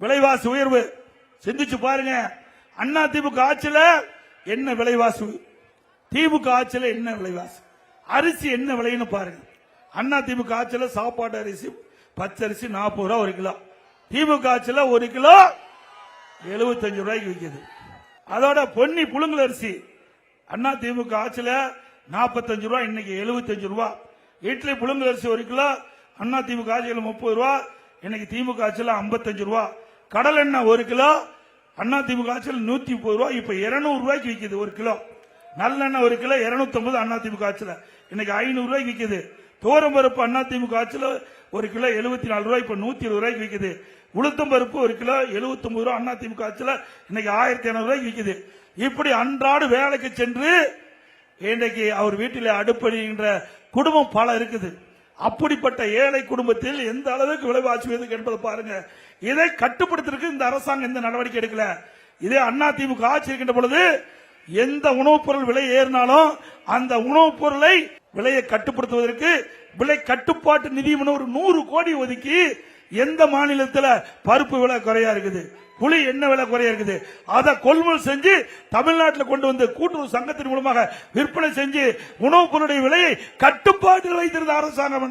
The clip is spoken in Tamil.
விலைவாசி உயர்வு சிந்திச்சு பாருங்க. அண்ணா திமுக ஆட்சியில என்ன விலைவாசி, திமுக ஆட்சியில என்ன விலைவாசி, அரிசி என்ன விலைன்னு பாருங்க. அண்ணா திமுக ஆட்சியில சாப்பாடு அரிசி பச்சரிசி 40 ரூபாய் ஒரு கிலோ, திமுக ஆட்சியில ஒரு கிலோ 75 ரூபாய்க்கு விற்கிது. அதோட பொன்னி புழுங்கல் அரிசி அண்ணா திமுக ஆட்சியில 45 ரூபாய், இன்னைக்கு 75 ரூபாய். இட்லி புழுங்கல் அரிசி ஒரு கிலோ அண்ணா திமுக ஆட்சியில 30 ரூபாய், இன்னைக்கு திமுக ஆட்சியில 55 ரூபாய். கடல் எண்ணெய் ஒரு கிலோ அண்ணா திமுக ஆட்சியில் 130 ரூபாய், இப்ப 200 ரூபாய்க்கு விற்கிது ஒரு கிலோ. நல்லெண்ணெய் ஒரு கிலோ 250 அண்ணா திமுக ஆட்சியில, இன்னைக்கு 500 ரூபாய்க்கு விற்கிது. தோரம் பருப்பு அண்ணா திமுக ஆட்சியில ஒரு கிலோ 74 ரூபாய், இப்ப 120 ரூபாய்க்கு விற்கிது. உளுத்தம் பருப்பு ஒரு கிலோ 79 ரூபாய் அண்ணா திமுக ஆட்சியில, இன்னைக்கு 1200 ரூபாய்க்கு விற்கிது. இப்படி அன்றாடு வேலைக்கு சென்று இன்றைக்கு அவர் வீட்டில் அடுப்படிகின்ற குடும்பம் பல இருக்குது. அப்படிப்பட்ட ஏழை குடும்பத்தில் எந்த அளவுக்கு விலைவாசி என்பதை பாருங்க. இதை கட்டுப்படுத்துறதுக்கு இந்த அரசாங்கம் எந்த நடவடிக்கை எடுக்கல. இதே அண்ணா திமுக ஆட்சி இருக்கின்ற பொழுது எந்த உணவுப் பொருள் விலை ஏறினாலும் அந்த உணவுப் பொருளை விலையை கட்டுப்படுத்துவதற்கு விலை கட்டுப்பாட்டு நிதியம் ஒரு 100 கோடி ஒதுக்கி எந்த மாநிலத்தில் பருப்பு விலை குறையா இருக்குது, புளி என்ன விலை குறையா இருக்குது, அதை கொள்முதல் செஞ்சு தமிழ்நாட்டில் கொண்டு வந்து கூட்டுறவு சங்கத்தின் மூலமாக விற்பனை செஞ்சு உணவுப் பொருளுடைய விலையை கட்டுப்பாட்டில் வைத்திருந்த அரசாங்கம்.